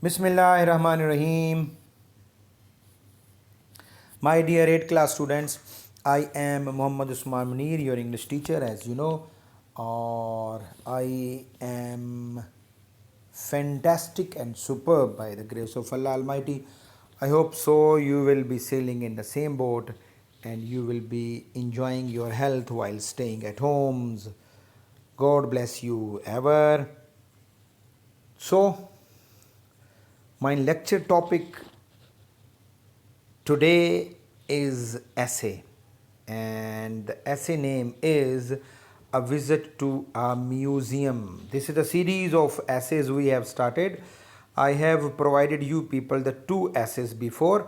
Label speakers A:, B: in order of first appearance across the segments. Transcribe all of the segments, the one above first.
A: Bismillahirrahmanirrahim. My dear 8th class students, I am Muhammad Usman Munir, your English teacher, as you know, or I am fantastic and superb by the grace of Allah Almighty. I hope so. You will be sailing in the same boat and you will be enjoying your health while staying at homes. God bless you ever. So, my lecture topic today is essay, and the essay name is A Visit to a Museum. This is a series of essays we have started. I have provided you people the two essays before.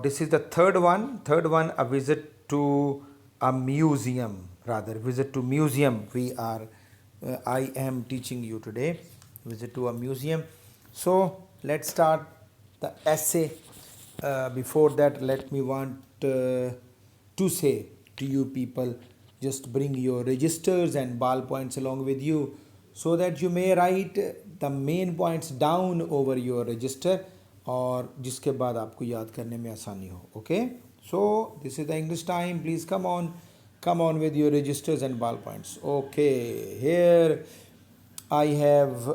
A: This is the third one, A Visit to a Museum, rather visit to museum. I am teaching you today visit to a museum. So let's start the essay. Before that, let me want to say to you people, just bring your registers and ballpoints along with you so that you may write the main points down over your register और जिसके बाद आपको याद करने में आसानी हो. Okay, so this is the English time. Please come on with your registers and ballpoints. Okay, here I have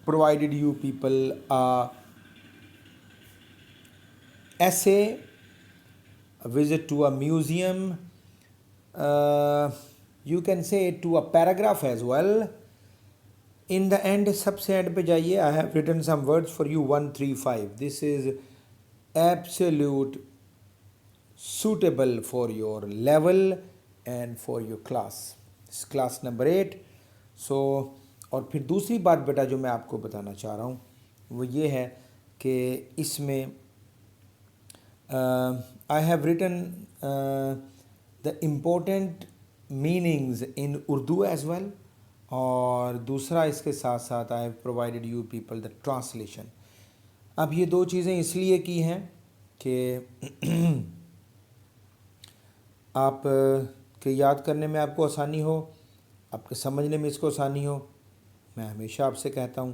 A: provided you people a essay, a visit to a museum, you can say to a paragraph as well. In the end, सबसे end पे जाइए. I have written some words for you. 1, 3, 5. This is absolute suitable for your level and for your class. It's class number 8. So और फिर दूसरी बात बेटा जो मैं आपको बताना चाह रहा हूँ वो ये है कि इसमें I have written the important meanings in Urdu as well. और दूसरा इसके साथ साथ I have provided you people the translation. अब ये दो चीज़ें इसलिए की हैं कि आप के याद करने में आपको आसानी हो, आपके समझने में इसको आसानी हो. मैं हमेशा आपसे कहता हूँ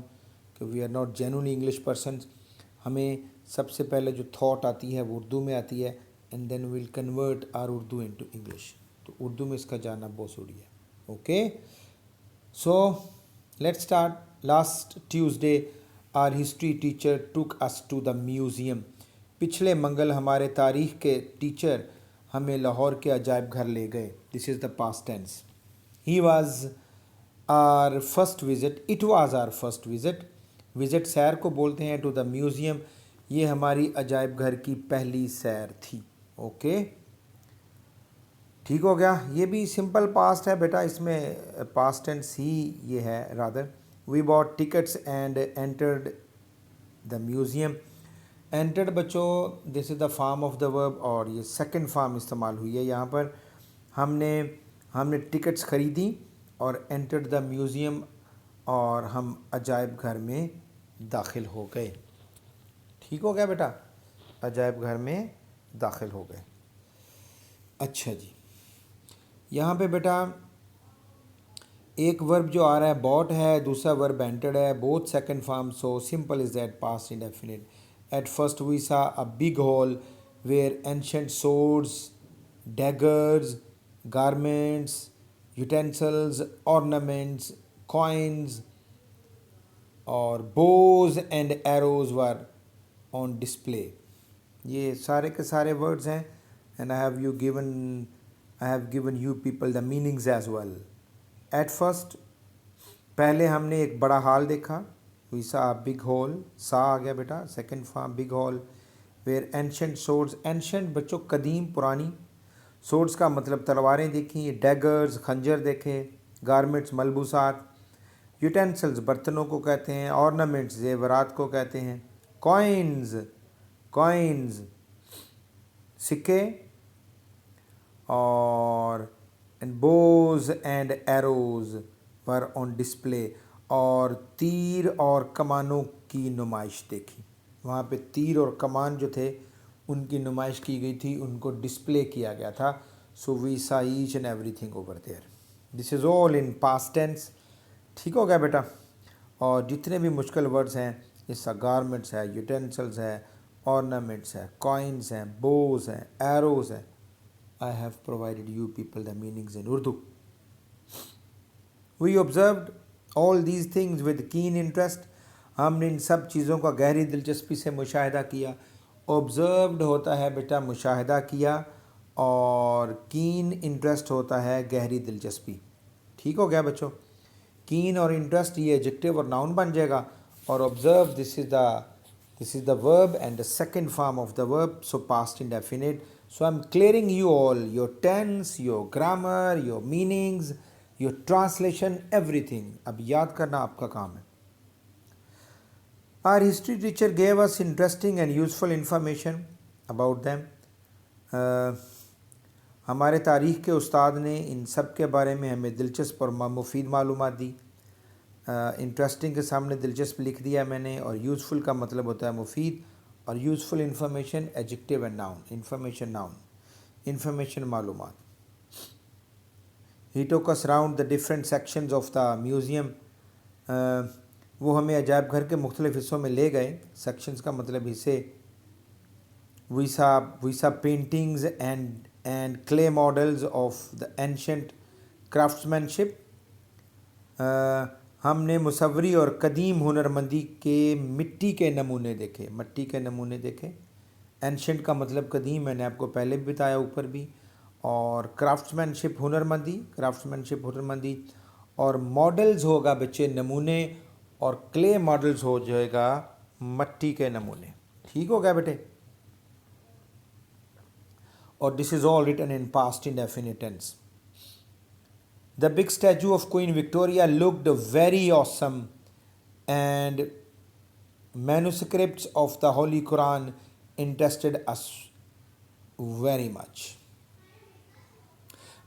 A: कि we are not genuinely English persons. हमें सबसे पहले जो थॉट आती है वो उर्दू में आती है and then will convert our Urdu into English. तो उर्दू में इसका जानना बहुत ज़रूरी है. Okay, so let's start. Last Tuesday our history teacher took us to the museum. पिछले मंगल हमारे तारीख़ के टीचर हमें लाहौर के अजायब घर ले गए. This is the past tense. He was our first visit. It was our first visit. Visit सैर को बोलते हैं. टू द म्यूज़ियम, ये हमारी अजायब घर की पहली सैर थी. ओके, ठीक हो गया. ये भी सिंपल पास्ट है बेटा, इसमें पास्ट टेंस ही ये है. Rather we bought tickets and entered the museum. Entered बच्चों this is the form of the verb और ये सेकंड फॉर्म इस्तेमाल हुई है यहाँ पर. हमने टिकट्स ख़रीदी और एंटर्ड द म्यूज़ियम और हम अजायब घर में दाखिल हो गए. ठीक हो गया बेटा, अजायब घर में दाखिल हो गए. अच्छा जी, यहाँ पे बेटा एक वर्ब जो आ रहा है बॉट है, दूसरा वर्ब एंटर्ड है. Both second form, so simple is that past indefinite. At first we saw a big hall where ancient swords, daggers, garments, utensils, ornaments, coins और bows and arrows were on display. ये सारे के सारे words हैं and I have given you people the meanings as well. At first, पहले हमने एक बड़ा हॉल देखा. We saw a big hall. सा आ गया बेटा, second form big hall. Where ancient swords, ancient बच्चों कदीम पुरानी. swords का मतलब तलवारें देखी. daggers खंजर देखे. garments मलबूसात. utensils बर्तनों को कहते हैं. ornaments जेवरात को कहते हैं. coins सिक्के. और bows and arrows were on display. और तीर और कमानों की नुमाइश देखी. वहाँ पे तीर और कमान जो थे उनकी नुमाइश की गई थी, उनको डिस्प्ले किया गया था. So we saw each and everything over there. This is all in past tense. ठीक हो गया बेटा. और जितने भी मुश्किल वर्ड्स हैं, इसका गारमेंट्स है, यूटेंसिल्स है, ऑर्नामेंट्स है, कॉइन्स हैं, बोज हैं, एरोज हैं, I have provided you people the meanings in Urdu. We observed all these things with keen interest. हमने इन सब चीज़ों का गहरी दिलचस्पी से मुशाहिदा किया. ऑब्जर्व्ड होता है बेटा मुशाहिदा किया, और कीन इंटरेस्ट होता है गहरी दिलचस्पी. ठीक हो गया बच्चों. कीन और इंटरेस्ट ये एडजेक्टिव और नाउन बन जाएगा. और observe this is the verb and the second form of the verb, so past indefinite. So I am clearing you all your tense, your grammar, your meanings, your translation, everything. अब याद करना आपका काम है. Our history teacher gave us interesting and useful information about them. हमारे तारीख़ के उस्ताद ने इन सब के बारे में हमें दिलचस्प और मुफीद मालूमात दी. इंटरेस्टिंग के सामने दिलचस्प लिख दिया मैंने, और यूज़फुल का मतलब होता है मुफीद, और useful information adjective and noun. Information noun, information मालूमात. He took us round the different sections of the museum. वो हमें अजायब घर के मुख्तलिफ़ हिस्सों में ले गए. सेक्शंस का मतलब हिस्से. We saw paintings and clay models of the ancient craftsmanship. हमने मुसव्वरी और कदीम हुनरमंदी के मिट्टी के नमूने देखे. एंशंट का मतलब कदीम, मैंने आपको पहले भी बताया ऊपर भी. और क्राफ्ट्समैनशिप हुनरमंदी. और मॉडल्स होगा बच्चे नमूने, और क्ले मॉडल्स हो जाएगा मट्टी के नमूने. ठीक हो गया बेटे. और this is all written in past indefinite tense. The big statue of Queen Victoria looked very awesome, and manuscripts of the holy Quran interested us very much.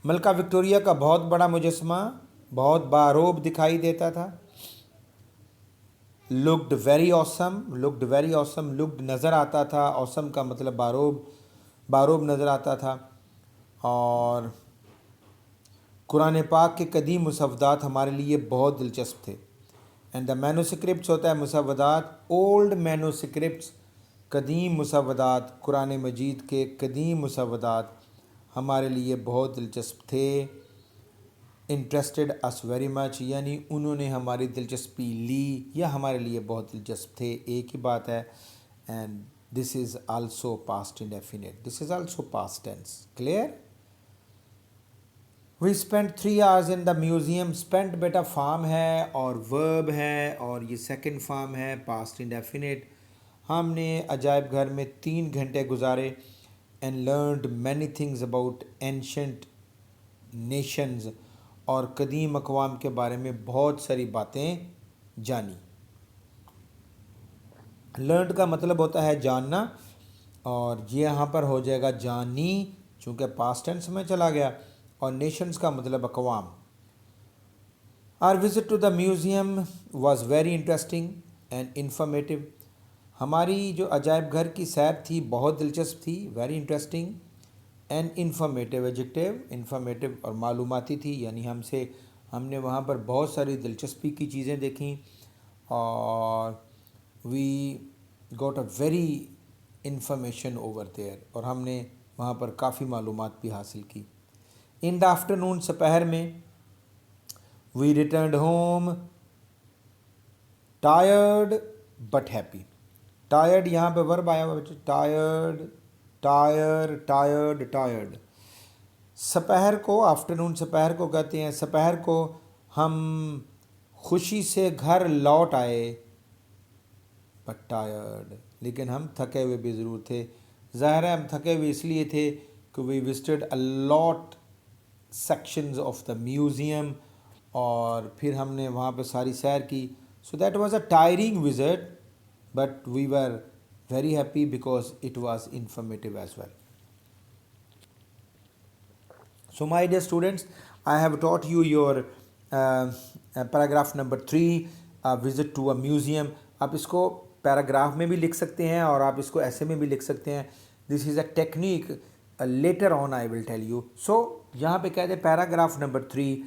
A: मलका विक्टोरिया का बहुत बड़ा मुजस्मा बहुत बारोब दिखाई देता था. लुक्ड वेरी ऑसम, लुक्ड नज़र आता था. ऑसम का मतलब बारोब नज़र आता था. और कुरान पाक के कदीम मुसव्वदात हमारे लिए बहुत दिलचस्प थे. एंड द मैन्युस्क्रिप्ट्स होता है मुसव्वदात. ओल्ड मैन्युस्क्रिप्ट्स, कदीम मुसव्वदात, कुरान मजीद के कदीम मुसव्वदात हमारे लिए बहुत दिलचस्प थे. इंटरेस्टेड अस वेरी मच, यानी उन्होंने हमारी दिलचस्पी ली या हमारे लिए बहुत दिलचस्प थे, एक ही बात है. And this is also past indefinite, this is also past tense. Clear. We spend 3 hours in the museum. Spend बेटा फॉर्म है और वर्ब है, और ये सेकंड फॉर्म है पास्ट इंडेफिनिट. हमने अजायब घर में 3 घंटे गुजारे. And learned many things about ancient nations, और कदीम अक़वाम के बारे में बहुत सारी बातें जानी. लर्नड का मतलब होता है जानना, और ये यहाँ पर हो जाएगा जानी, चूँकि पास्ट टेंस में चला गया. और नेशंस का मतलब अक़वाम. Our visit to the museum was very interesting and informative. हमारी जो अजायब घर की सैर थी बहुत दिलचस्प थी. Very interesting and informative, adjective informative, और मालूमाती थी, यानी हमने वहाँ पर बहुत सारी दिलचस्पी की चीज़ें देखी. और we got a very information over there, और हमने वहाँ पर काफ़ी मालूमात भी हासिल की. इन द आफ्टरनून, दोपहर में, we returned home tired but happy. Tired यहाँ पे वर्ब आया हुआ बच्चे. टायर्ड. सपहर को, आफ्टरनून सपहर को कहते हैं. सपहर को हम खुशी से घर लौट आए, बट टायर्ड, लेकिन हम थके हुए भी ज़रूर थे. ज़ाहिर है हम थके हुए इसलिए थे कि we visited a lot sections of the museum, और फिर हमने वहाँ पर सारी सैर की. So that was a tiring visit, but we were very happy because it was informative as well. So my dear students, I have taught you your paragraph number 3, visit to a museum. आप इसको paragraph में भी लिख सकते हैं और आप इसको ऐसे में भी लिख सकते हैं. This is a technique, later on I will tell you. So यहाँ पे कहते हैं पैराग्राफ नंबर 3,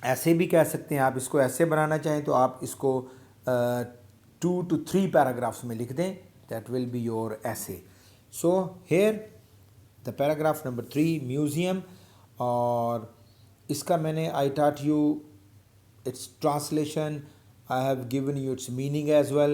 A: ऐसे भी कह सकते हैं, आप इसको ऐसे बनाना चाहें तो आप इसको 2 to 3 पैराग्राफ्स में लिख दें, दैट विल बी योर ऐसे. So here the paragraph number 3, museum. और इसका मैंने I taught you its translation, I have given you its meaning as well,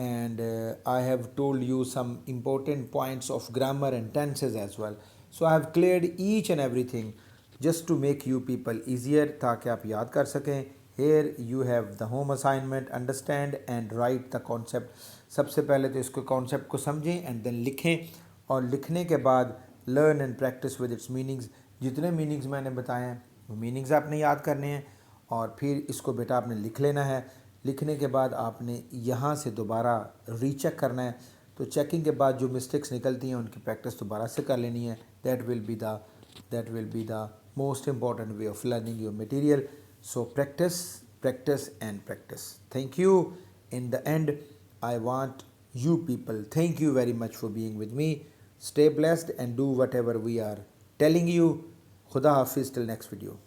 A: and I have told you some important points of grammar and tenses as well. So I have cleared each and everything just to make you people easier, ताकि आप याद कर सकें. Here you have the home assignment, understand and write the concept. सबसे पहले तो इसको concept को समझें एंड देन लिखें, और लिखने के बाद learn and practice with its meanings. जितने मीनिंग्स मैंने बताए हैं वो मीनिंग्स आपने याद करने हैं, और फिर इसको बेटा आपने लिख लेना है. लिखने के बाद आपने यहाँ से दोबारा रीचेक करना है. तो चेकिंग के बाद जो मिस्टेक्स निकलती हैं उनकी प्रैक्टिस दोबारा से कर लेनी है. That will be the most important way of learning your material. So practice practice and practice. Thank you. In the and I want you people, thank you very much for being with me. Stay blessed and do whatever we are telling you. Khuda Hafiz till next video.